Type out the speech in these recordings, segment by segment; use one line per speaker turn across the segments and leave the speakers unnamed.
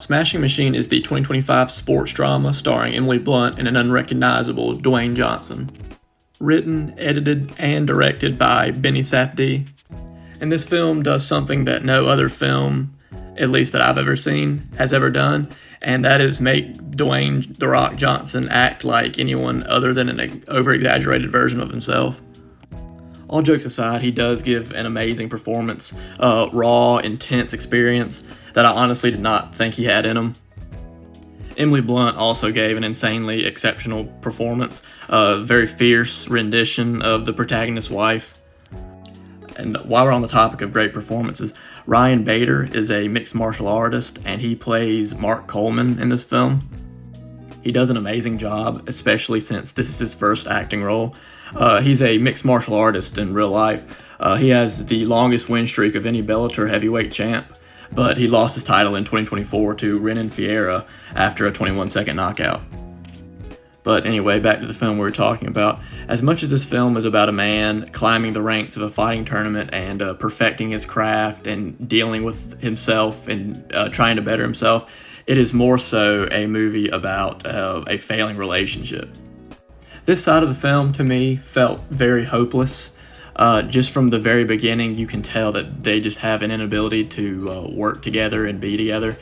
Smashing Machine is the 2025 sports drama starring Emily Blunt and an unrecognizable Dwayne Johnson. Written, edited, and directed by Benny Safdie. And this film does something that no other film, at least that I've ever seen, has ever done, and that is make Dwayne "The Rock" Johnson act like anyone other than an over-exaggerated version of himself. All jokes aside, he does give an amazing performance, raw, intense experience that I honestly did not think he had in him. Emily Blunt also gave an insanely exceptional performance, a very fierce rendition of the protagonist's wife. And while we're on the topic of great performances, Ryan Bader is a mixed martial artist, and he plays Mark Coleman in this film. He does an amazing job, especially since this is his first acting role. He's a mixed martial artist in real life. He has the longest win streak of any Bellator heavyweight champ, but he lost his title in 2024 to Renan Fierro after a 21-second knockout. But anyway, back to the film we were talking about. As much as this film is about a man climbing the ranks of a fighting tournament and perfecting his craft and dealing with himself and trying to better himself, it is more so a movie about a failing relationship. This side of the film, to me, felt very hopeless. Just from the very beginning, you can tell that they just have an inability to work together and be together.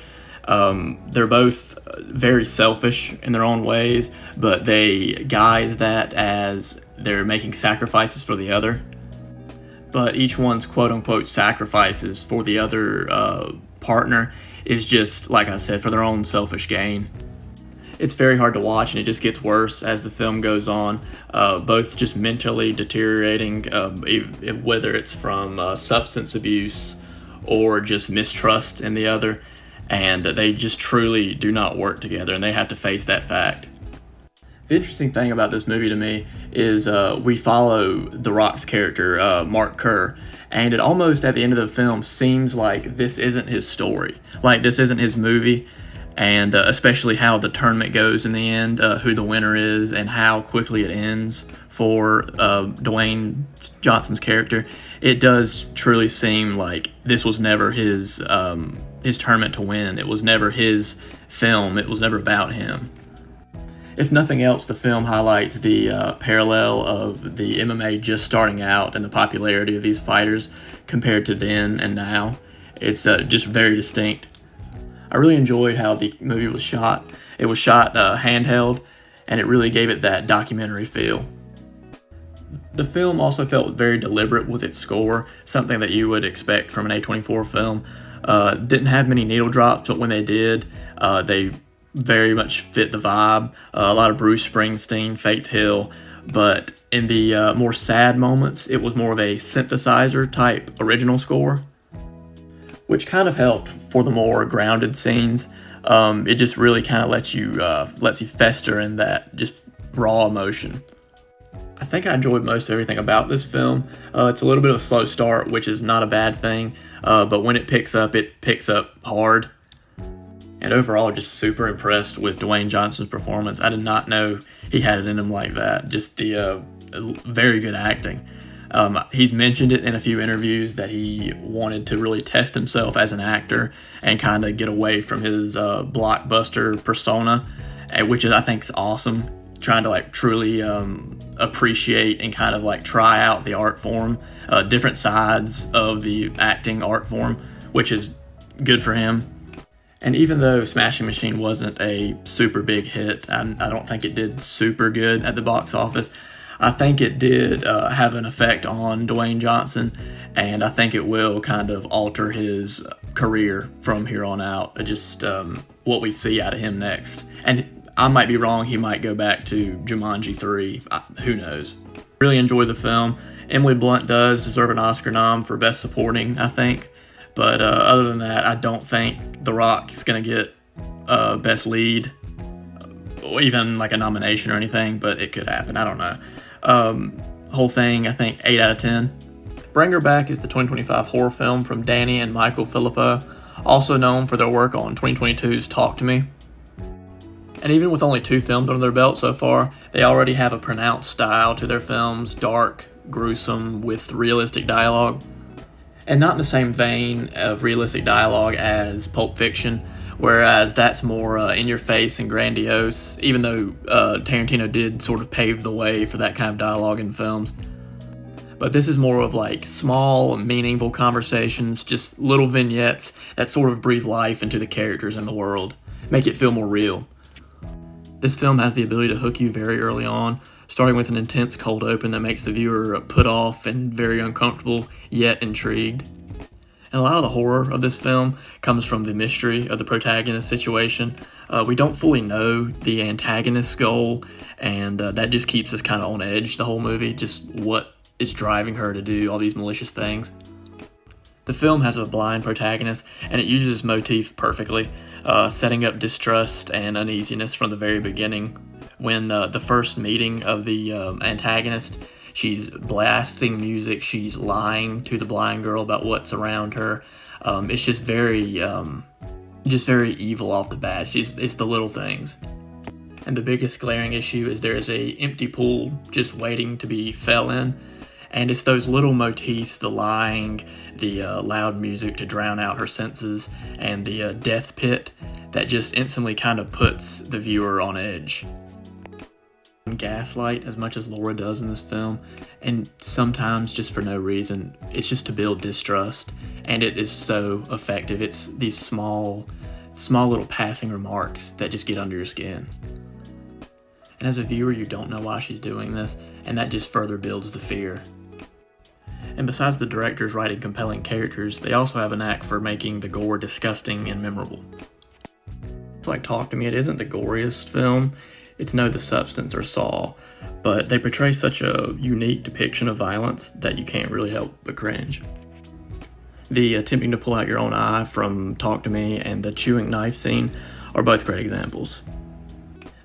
They're both very selfish in their own ways, but they guise that as they're making sacrifices for the other. But each one's quote-unquote sacrifices for the other partner is just, like I said, for their own selfish gain. It's very hard to watch, and it just gets worse as the film goes on, both just mentally deteriorating, whether it's from substance abuse or just mistrust in the other, and they just truly do not work together, and they have to face that fact. The interesting thing about this movie to me is we follow The Rock's character, Mark Kerr, and it almost at the end of the film seems like this isn't his story, like this isn't his movie, and especially how the tournament goes in the end, who the winner is, and how quickly it ends for Dwayne Johnson's character. It does truly seem like this was never his tournament to win. It was never his film. It was never about him. If nothing else, the film highlights the parallel of the MMA just starting out and the popularity of these fighters compared to then and now. It's just very distinct. I really enjoyed how the movie was shot. It was shot handheld, and it really gave it that documentary feel. The film also felt very deliberate with its score, something that you would expect from an A24 film. Didn't have many needle drops, but when they did, they very much fit the vibe. A lot of Bruce Springsteen, Faith Hill, but in the more sad moments, it was more of a synthesizer type original score, which kind of helped for the more grounded scenes. It just really kind of lets you fester in that just raw emotion. I think I enjoyed most everything about this film. It's a little bit of a slow start, which is not a bad thing, but when it picks up hard. And overall, just super impressed with Dwayne Johnson's performance. I did not know he had it in him like that. Just the very good acting. He's mentioned it in a few interviews that he wanted to really test himself as an actor and kind of get away from his blockbuster persona, which I think is awesome. Trying to truly appreciate and kind of try out the art form, different sides of the acting art form, which is good for him. And even though Smashing Machine wasn't a super big hit, I don't think it did super good at the box office. I think it did have an effect on Dwayne Johnson, and I think it will kind of alter his career from here on out, just what we see out of him next. And I might be wrong, he might go back to Jumanji 3, who knows. Really enjoyed the film. Emily Blunt does deserve an Oscar nom for Best Supporting, I think. But other than that, I don't think The Rock is going to get Best Lead, or even a nomination or anything, but it could happen. I don't know. Whole thing, I think 8 out of 10. Bring Her Back is the 2025 horror film from Danny and Michael Filippo, also known for their work on 2022's Talk to Me. And even with only 2 films under their belt so far, they already have a pronounced style to their films, dark, gruesome, with realistic dialogue. and not in the same vein of realistic dialogue as Pulp Fiction, whereas that's more in your face and grandiose, even though Tarantino did sort of pave the way for that kind of dialogue in films. But this is more of like small, meaningful conversations, just little vignettes that sort of breathe life into the characters and the world, make it feel more real. This film has the ability to hook you very early on, starting with an intense cold open that makes the viewer put off and very uncomfortable, yet intrigued. And a lot of the horror of this film comes from the mystery of the protagonist situation. We don't fully know the antagonist's goal, and that just keeps us kind of on edge the whole movie, just what is driving her to do all these malicious things. The film has a blind protagonist, and it uses this motif perfectly, setting up distrust and uneasiness from the very beginning. When the first meeting of the antagonist, she's blasting music, she's lying to the blind girl about what's around her. It's just very evil off the bat. It's the little things. And the biggest glaring issue is there's a empty pool just waiting to be fell in. And it's those little motifs, the lying, the loud music to drown out her senses, and the death pit that just instantly kind of puts the viewer on edge. Gaslight as much as Laura does in this film, and sometimes just for no reason. It's just to build distrust, and it is so effective. It's these small little passing remarks that just get under your skin. And as a viewer, you don't know why she's doing this, and that just further builds the fear. And besides the directors writing compelling characters, they also have a knack for making the gore disgusting and memorable. It's like Talk to Me, it isn't the goriest film, it's no The Substance or Saw, but they portray such a unique depiction of violence that you can't really help but cringe. The attempting to pull out your own eye from Talk to Me and the chewing knife scene are both great examples.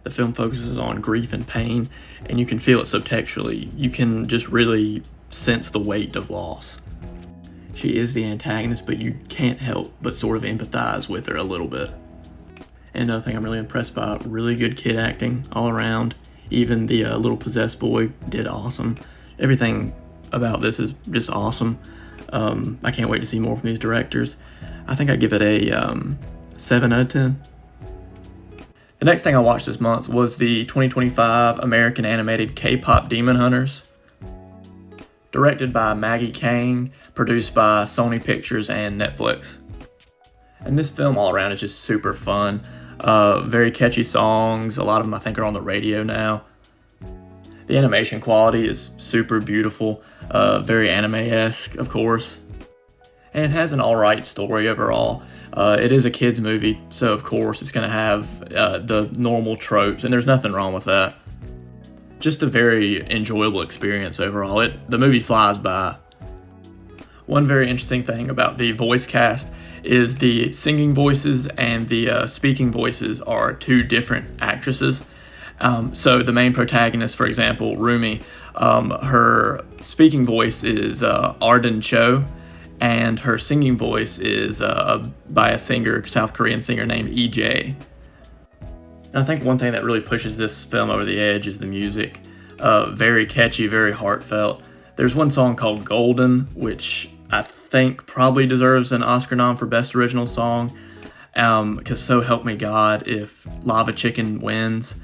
The film focuses on grief and pain, and you can feel it subtextually. You can just really sense the weight of loss. She is the antagonist, but you can't help but sort of empathize with her a little bit. And another thing I'm really impressed by, really good kid acting all around. Even the little possessed boy did awesome. Everything about this is just awesome. I can't wait to see more from these directors. I think I give it a 7 out of 10. The next thing I watched this month was the 2025 American animated K-pop Demon Hunters. Directed by Maggie Kang, produced by Sony Pictures and Netflix. And this film all around is just super fun. Very catchy songs, a lot of them I think are on the radio now. The animation quality is super beautiful, very anime-esque of course. And it has an alright story overall. It is a kid's movie, so of course it's going to have the normal tropes, and there's nothing wrong with that. Just a very enjoyable experience overall. The movie flies by. One very interesting thing about the voice cast is the singing voices and the speaking voices are two different actresses. So the main protagonist, for example, Rumi, her speaking voice is Arden Cho, and her singing voice is by a South Korean singer named EJ. And I think one thing that really pushes this film over the edge is the music. Very catchy, very heartfelt. There's one song called Golden, which I think probably deserves an Oscar nom for Best Original Song, because so help me God, if Lava Chicken wins,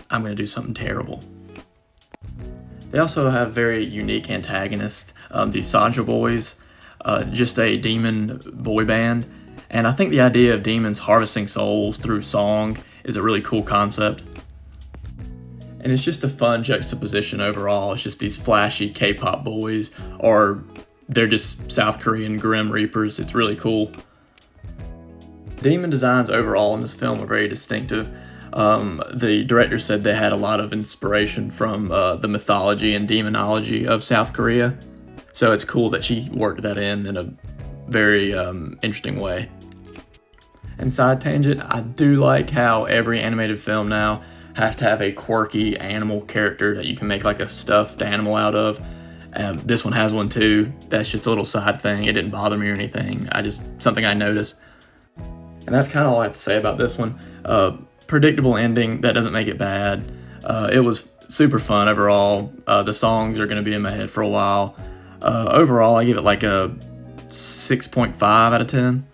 I'm going to do something terrible. They also have very unique antagonists, the Sanjo Boys, just a demon boy band. And I think the idea of demons harvesting souls through song is a really cool concept. And it's just a fun juxtaposition overall. It's just these flashy K-pop boys, or they're just South Korean Grim Reapers. It's really cool. Demon designs overall in this film are very distinctive. The director said they had a lot of inspiration from the mythology and demonology of South Korea. So it's cool that she worked that in a very interesting way. And side tangent, I do like how every animated film now has to have a quirky animal character that you can make like a stuffed animal out of. This one has one too. That's just a little side thing. It didn't bother me or anything. Something I noticed. And that's kind of all I have to say about this one. Predictable ending, that doesn't make it bad. It was super fun overall. The songs are going to be in my head for a while. Overall, I give it like a 6.5 out of 10.